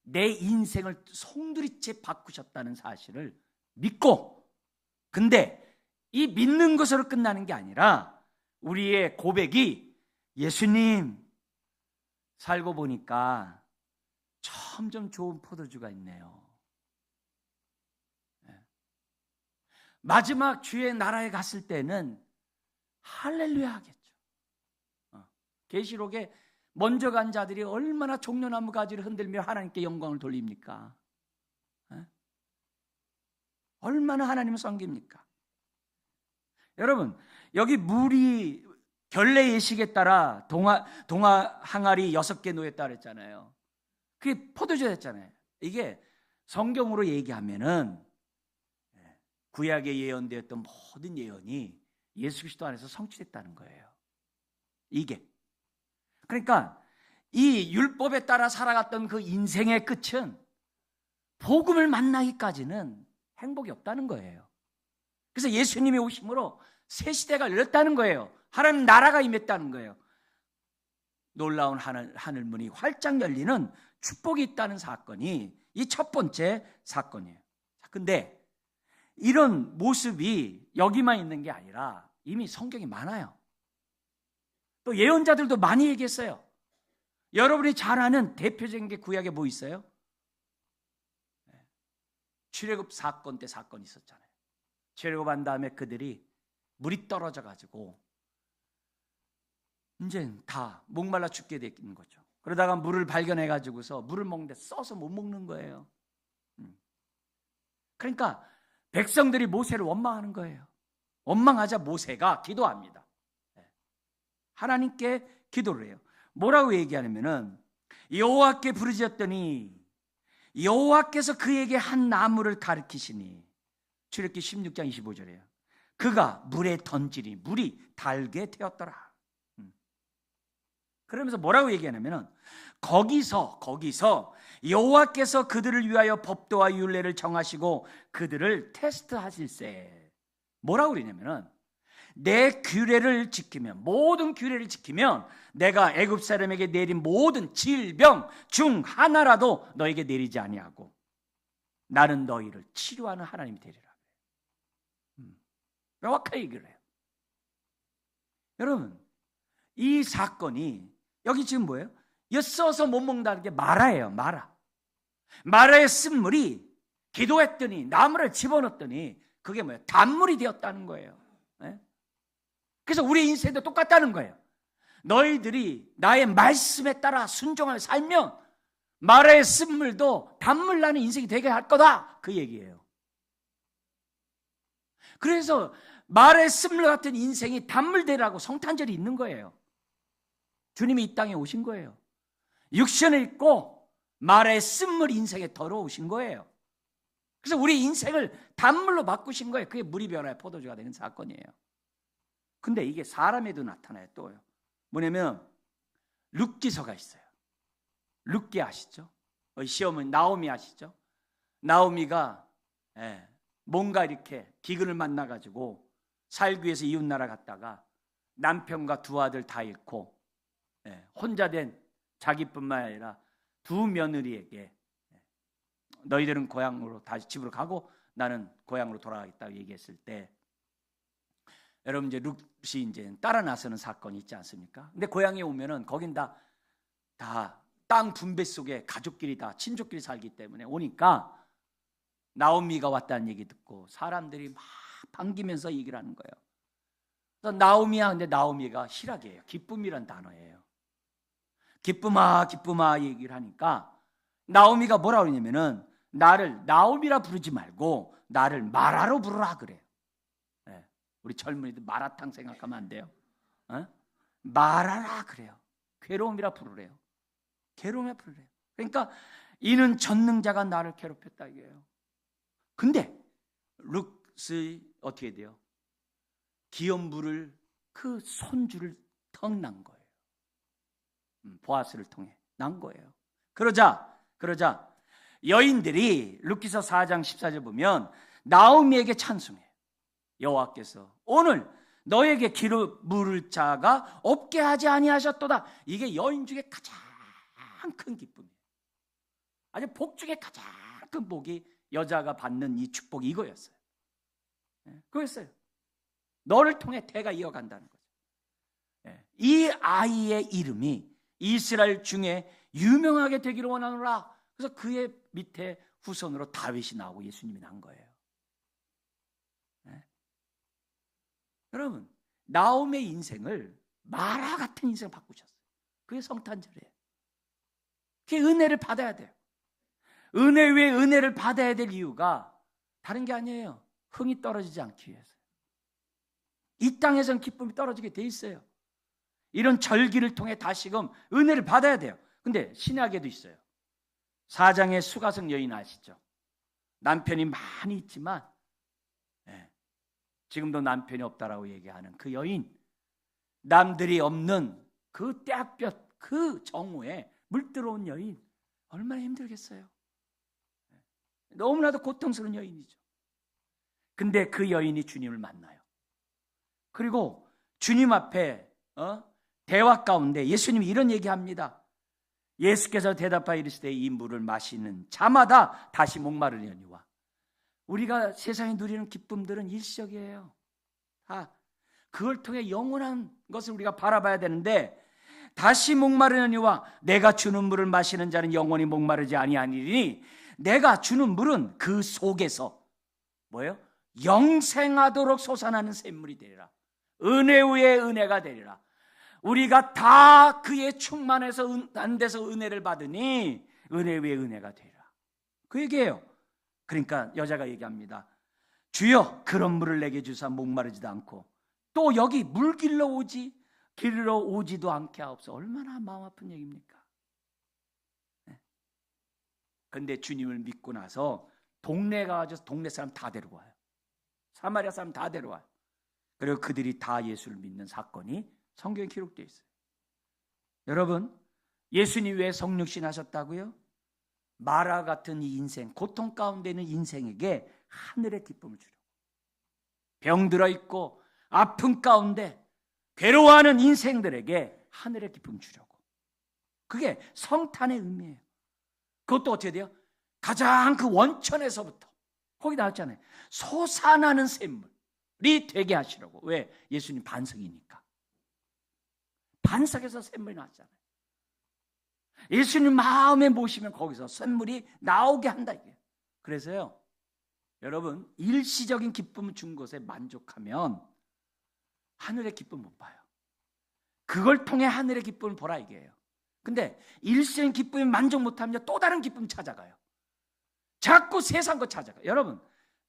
내 인생을 송두리째 바꾸셨다는 사실을 믿고, 근데 이 믿는 것으로 끝나는 게 아니라 우리의 고백이, 예수님 살고 보니까 점점 좋은 포도주가 있네요. 마지막 주의 나라에 갔을 때는 할렐루야 하겠죠. 계시록에 먼저 간 자들이 얼마나 종려나무 가지를 흔들며 하나님께 영광을 돌립니까? 얼마나 하나님을 섬깁니까? 여러분, 여기 물이 결례 예식에 따라 동화 항아리 6개 놓였다 그랬잖아요. 그게 포도주였잖아요. 이게 성경으로 얘기하면은 구약에 예언되었던 모든 예언이 예수 그리스도 안에서 성취됐다는 거예요. 이게, 그러니까 이 율법에 따라 살아갔던 그 인생의 끝은 복음을 만나기까지는 행복이 없다는 거예요. 그래서 예수님이 오심으로 새 시대가 열렸다는 거예요. 하나님 나라가 임했다는 거예요. 놀라운 하늘문이 활짝 열리는 축복이 있다는 사건이 이 첫 번째 사건이에요. 근데 이런 모습이 여기만 있는 게 아니라 이미 성경이 많아요. 또 예언자들도 많이 얘기했어요. 여러분이 잘 아는 대표적인 게 구약에 뭐 있어요? 출애굽 사건 때 사건이 있었잖아요. 출애굽한 다음에 그들이 물이 떨어져 가지고 이제 다 목말라 죽게 되는 거죠. 그러다가 물을 발견해가지고서 물을 먹는데 써서 못 먹는 거예요. 그러니까 백성들이 모세를 원망하는 거예요. 원망하자 모세가 기도합니다. 하나님께 기도를 해요. 뭐라고 얘기하냐면은 여호와께 부르짖었더니 여호와께서 그에게 한 나무를 가리키시니, 출애굽기 16장 25절이에요. 그가 물에 던지니 물이 달게 되었더라. 그러면서 뭐라고 얘기하냐면은 거기서 여호와께서 그들을 위하여 법도와 율례를 정하시고 그들을 테스트하실세. 뭐라고 그러냐면은 내 규례를 지키면, 모든 규례를 지키면 내가 애굽 사람에게 내린 모든 질병 중 하나라도 너에게 내리지 아니하고 나는 너희를 치료하는 하나님이 되리라. 명확하게 얘기를 해요. 여러분, 이 사건이 여기 지금 뭐예요? 엿써서 못 먹는다는 게 마라예요. 마라의 쓴물이 기도했더니 나무를 집어넣었더니 그게 뭐예요? 단물이 되었다는 거예요. 네? 그래서 우리 인생도 똑같다는 거예요. 너희들이 나의 말씀에 따라 순종하며 살면 마라의 쓴물도 단물 나는 인생이 되게 할 거다, 그 얘기예요. 그래서 마라의 쓴물 같은 인생이 단물 되라고 성탄절이 있는 거예요. 주님이 이 땅에 오신 거예요. 육신을 입고 마라의 쓴물 인생에 더러우신 거예요. 그래서 우리 인생을 단물로 바꾸신 거예요. 그게 물이 변화의 포도주가 되는 사건이에요. 근데 이게 사람에도 나타나요. 또요. 뭐냐면 룻기서가 있어요. 룻기 아시죠? 시어머니 나오미 아시죠? 나오미가 뭔가 이렇게 기근을 만나가지고 살기 위해서 이웃나라 갔다가 남편과 두 아들 다 잃고 혼자 된 자기뿐만 아니라 두 며느리에게 너희들은 고향으로 다시 집으로 가고 나는 고향으로 돌아가겠다고 얘기했을 때, 여러분 이제 룻이 이제 따라 나서는 사건이 있지 않습니까? 근데 고향에 오면은 거긴 다 땅 분배 속에 가족끼리 다 친족끼리 살기 때문에 오니까 나오미가 왔다는 얘기 듣고 사람들이 막 반기면서 얘기를 하는 거예요. 그래서 나오미야, 근데 나오미가 희락이에요. 기쁨이란 단어예요. 기쁨아 얘기를 하니까 나오미가 뭐라 그러냐면은 나를 나오미라 부르지 말고 나를 마라로 부르라 그래요. 우리 젊은이들 마라탕 생각하면 안 돼요. 마라라 그래요. 괴로움이라 부르래요. 괴로움이라 부르래요. 그러니까 이는 전능자가 나를 괴롭혔다 이게요. 근데 룻이 어떻게 돼요? 기업물을 그 손주를 턱 난 거예요. 보아스를 통해 난 거예요. 그러자 여인들이 룻기서 4장 14절 보면 나오미에게 찬송해요. 여호와께서 오늘 너에게 기름부을 자가 없게 하지 아니하셨도다. 이게 여인 중에 가장 큰 기쁨이에요. 아주 복 중에 가장 큰 복이 여자가 받는 이 축복이 이거였어요. 그거였어요. 너를 통해 대가 이어간다는 거죠. 이 아이의 이름이 이스라엘 중에 유명하게 되기를 원하노라. 그래서 그의 밑에 후손으로 다윗이 나오고 예수님이 난 거예요. 여러분, 나옴의 인생을 마라 같은 인생을 바꾸셨어요. 그게 성탄절이에요. 그게 은혜를 받아야 돼요. 은혜 위에 은혜를 받아야 될 이유가 다른 게 아니에요. 흥이 떨어지지 않기 위해서요. 이 땅에서는 기쁨이 떨어지게 돼 있어요. 이런 절기를 통해 다시금 은혜를 받아야 돼요. 근데 신약에도 있어요. 4장의 수가성 여인 아시죠? 남편이 많이 있지만 지금도 남편이 없다라고 얘기하는 그 여인, 남들이 없는 그 떼약볕 그 정오에 물들어온 여인, 얼마나 힘들겠어요. 너무나도 고통스러운 여인이죠. 근데 그 여인이 주님을 만나요. 그리고 주님 앞에 대화 가운데 예수님이 이런 얘기합니다. 예수께서 대답하여 이르시되 이 물을 마시는 자마다 다시 목마르려니와. 우리가 세상에 누리는 기쁨들은 일시적이에요. 그걸 통해 영원한 것을 우리가 바라봐야 되는데, 다시 목마르려니와 내가 주는 물을 마시는 자는 영원히 목마르지 아니하니니 내가 주는 물은 그 속에서 뭐예요? 영생하도록 솟아나는 샘물이 되리라. 은혜 위에 은혜가 되리라. 우리가 다 그의 충만해서 안 돼서 은혜를 받으니 은혜 위에 은혜가 되라. 그 얘기예요. 그러니까 여자가 얘기합니다. 주여 그런 물을 내게 주사 목마르지도 않고 또 여기 물 길러 오지도 않게 하옵소서. 얼마나 마음 아픈 얘기입니까? 그런데 주님을 믿고 나서 동네 가서 동네 사람 다 데려와요. 사마리아 사람 다 데려와요. 그리고 그들이 다 예수를 믿는 사건이 성경에 기록되어 있어요. 여러분, 예수님 왜 성육신 하셨다고요? 마라 같은 이 인생, 고통 가운데 있는 인생에게 하늘의 기쁨을 주려고. 병들어 있고 아픔 가운데 괴로워하는 인생들에게 하늘의 기쁨을 주려고. 그게 성탄의 의미예요. 그것도 어떻게 돼요? 가장 그 원천에서부터 거기 나왔잖아요. 솟아나는 샘물이 되게 하시려고. 왜? 예수님 반석이니까. 반석에서 샘물이 나왔잖아요. 예수님 마음에 모시면 거기서 샘물이 나오게 한다 이게. 그래서요, 여러분 일시적인 기쁨을 준 것에 만족하면 하늘의 기쁨 못 봐요. 그걸 통해 하늘의 기쁨을 보라 이게요. 근데 일시적인 기쁨에 만족 못하면 또 다른 기쁨 찾아가요. 자꾸 세상 거 찾아가요. 여러분,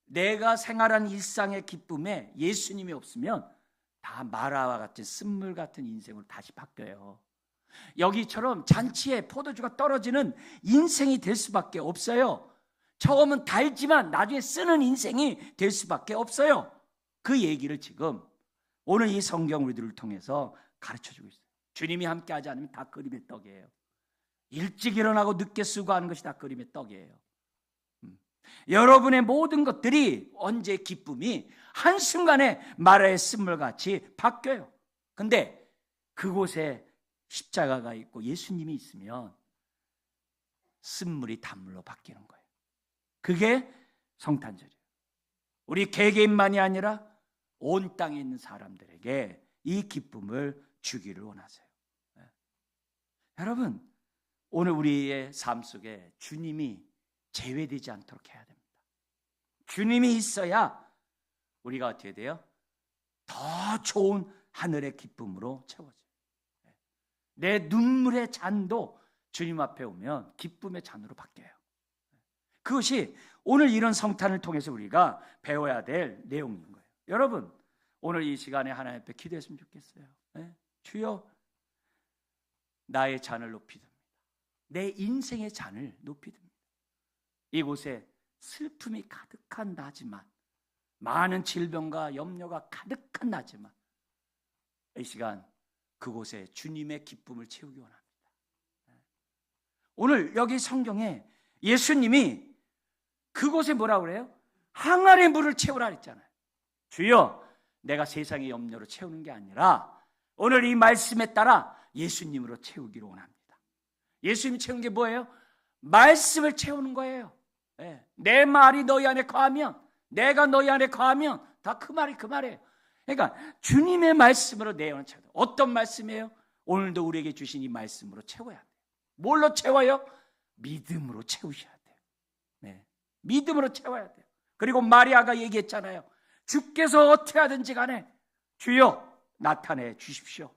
내가 생활한 일상의 기쁨에 예수님이 없으면 다 마라와 같은 쓴물 같은 인생으로 다시 바뀌어요. 여기처럼 잔치에 포도주가 떨어지는 인생이 될 수밖에 없어요. 처음은 달지만 나중에 쓰는 인생이 될 수밖에 없어요. 그 얘기를 지금 오늘 이 성경 우리들을 통해서 가르쳐주고 있어요. 주님이 함께하지 않으면 다 끓임의 떡이에요. 일찍 일어나고 늦게 수고하는 것이 다 끓임의 떡이에요. 여러분의 모든 것들이 언제 기쁨이 한순간에 마라의 쓴물같이 바뀌어요. 근데 그곳에 십자가가 있고 예수님이 있으면 쓴물이 단물로 바뀌는 거예요. 그게 성탄절이에요. 우리 개개인만이 아니라 온 땅에 있는 사람들에게 이 기쁨을 주기를 원하세요. 여러분, 오늘 우리의 삶 속에 주님이 제외되지 않도록 해야 됩니다. 주님이 있어야 우리가 어떻게 돼요? 더 좋은 하늘의 기쁨으로 채워져요. 내 눈물의 잔도 주님 앞에 오면 기쁨의 잔으로 바뀌어요. 그것이 오늘 이런 성탄을 통해서 우리가 배워야 될 내용인 거예요. 여러분, 오늘 이 시간에 하나님 앞에 기도했으면 좋겠어요. 주여, 나의 잔을 높이 듭니다. 내 인생의 잔을 높이 듭니다. 이곳에 슬픔이 가득한 나지만, 많은 질병과 염려가 가득한 나지만, 이 시간 그곳에 주님의 기쁨을 채우기 원합니다. 오늘 여기 성경에 예수님이 그곳에 뭐라고 그래요? 항아리의 물을 채우라 했잖아요. 주여, 내가 세상의 염려로 채우는 게 아니라 오늘 이 말씀에 따라 예수님으로 채우기를 원합니다. 예수님이 채우는 게 뭐예요? 말씀을 채우는 거예요. 내 말이 너희 안에 거하면, 내가 너희 안에 거하면 다 그 말이 그 말이에요. 그러니까 주님의 말씀으로 내 영을 채워요. 어떤 말씀이에요? 오늘도 우리에게 주신 이 말씀으로 채워야 돼요. 뭘로 채워요? 믿음으로 채우셔야 돼요. 믿음으로 채워야 돼요. 그리고 마리아가 얘기했잖아요. 주께서 어떻게 하든지 간에 주여 나타내 주십시오.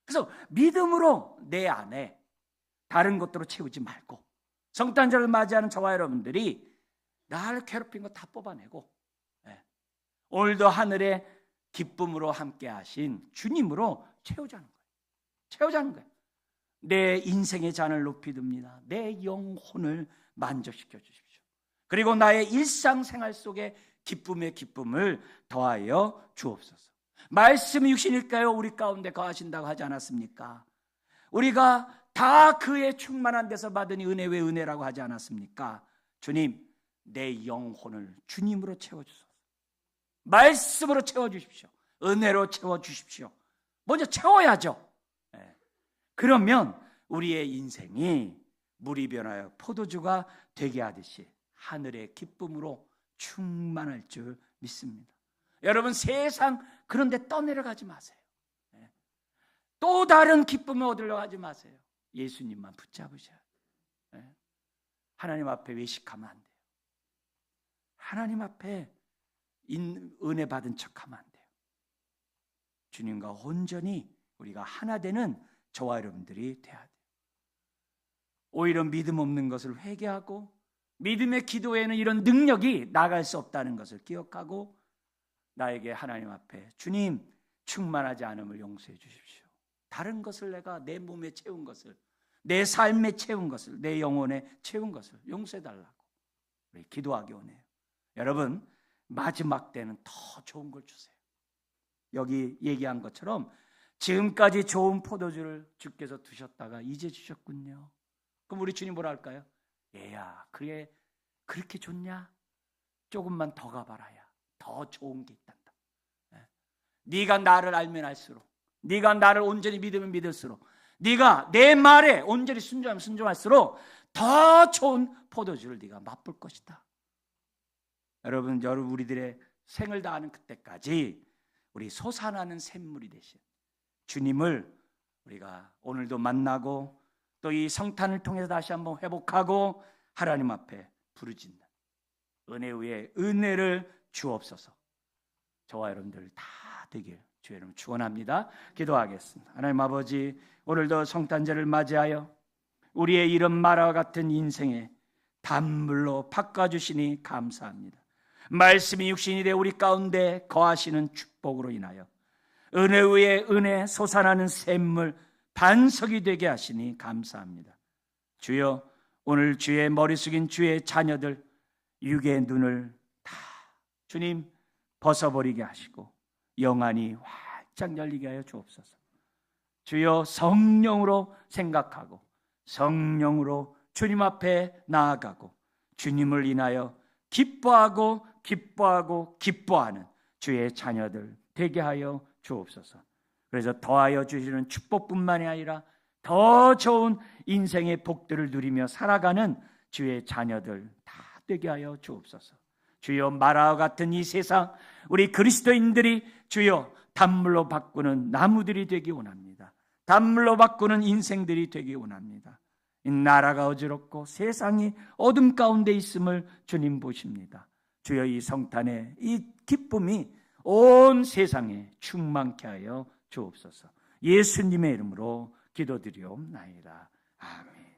그래서 믿음으로 내 안에 다른 것들로 채우지 말고, 성탄절을 맞이하는 저와 여러분들이 나를 괴롭힌 거 다 뽑아내고, 오늘도 하늘의 기쁨으로 함께 하신 주님으로 채우자는 거예요. 채우자는 거예요. 내 인생의 잔을 높이 듭니다. 내 영혼을 만족시켜 주십시오. 그리고 나의 일상생활 속에 기쁨의 기쁨을 더하여 주옵소서. 말씀이 육신일까요? 우리 가운데 거하신다고 하지 않았습니까? 우리가 다 그의 충만한 데서 받은 은혜 왜 은혜라고 하지 않았습니까? 주님, 내 영혼을 주님으로 채워주소서. 말씀으로 채워주십시오. 은혜로 채워주십시오. 먼저 채워야죠. 그러면 우리의 인생이 물이 변하여 포도주가 되게 하듯이 하늘의 기쁨으로 충만할 줄 믿습니다. 여러분, 세상 그런 데 떠내려가지 마세요. 또 다른 기쁨을 얻으려고 하지 마세요. 예수님만 붙잡으셔야 돼요. 하나님 앞에 외식하면 안 돼요. 하나님 앞에 은혜 받은 척하면 안 돼요. 주님과 온전히 우리가 하나 되는 저와 여러분들이 돼야 돼요. 오히려 믿음 없는 것을 회개하고 믿음의 기도에는 이런 능력이 나갈 수 없다는 것을 기억하고 나에게 하나님 앞에 주님 충만하지 않음을 용서해 주십시오. 다른 것을 내가 내 몸에 채운 것을, 내 삶에 채운 것을, 내 영혼에 채운 것을 용서해 달라고 우리 기도하기 원해요. 여러분, 마지막 때는 더 좋은 걸 주세요. 여기 얘기한 것처럼 지금까지 좋은 포도주를 주께서 두셨다가 이제 주셨군요. 그럼 우리 주님 뭐라 할까요? 얘야, 그게 그렇게 좋냐? 조금만 더 가봐라야. 더 좋은 게 있단다. 네가 나를 알면 알수록, 네가 나를 온전히 믿으면 믿을수록, 네가 내 말에 온전히 순종하면 순종할수록 더 좋은 포도주를 네가 맛볼 것이다. 여러분 우리들의 생을 다하는 그때까지 우리 솟아나는 샘물이 되신 주님을 우리가 오늘도 만나고 또 이 성탄을 통해서 다시 한번 회복하고 하나님 앞에 부르짖는 은혜 위에 은혜를 주옵소서. 저와 여러분들 다 되길 주의 이름으로 축원합니다. 기도하겠습니다. 하나님 아버지, 오늘도 성탄절을 맞이하여 우리의 이런 말과 같은 인생에 단물로 바꿔주시니 감사합니다. 말씀이 육신이 되어 우리 가운데 거하시는 축복으로 인하여 은혜 위에 은혜 솟아나는 샘물 반석이 되게 하시니 감사합니다. 주여, 오늘 주의 머리 숙인 주의 자녀들 육의 눈을 다 주님 벗어버리게 하시고 영안이 활짝 열리게 하여 주옵소서. 주여, 성령으로 생각하고 성령으로 주님 앞에 나아가고 주님을 인하여 기뻐하고 기뻐하는 주의 자녀들 되게 하여 주옵소서. 그래서 더하여 주시는 축복뿐만이 아니라 더 좋은 인생의 복들을 누리며 살아가는 주의 자녀들 다 되게 하여 주옵소서. 주여, 마라와 같은 이 세상 우리 그리스도인들이 주여 단물로 바꾸는 나무들이 되기 원합니다. 단물로 바꾸는 인생들이 되기 원합니다. 이 나라가 어지럽고 세상이 어둠 가운데 있음을 주님 보십니다. 주여, 이 성탄의 이 기쁨이 온 세상에 충만케 하여 주옵소서. 예수님의 이름으로 기도드리옵나이다. 아멘.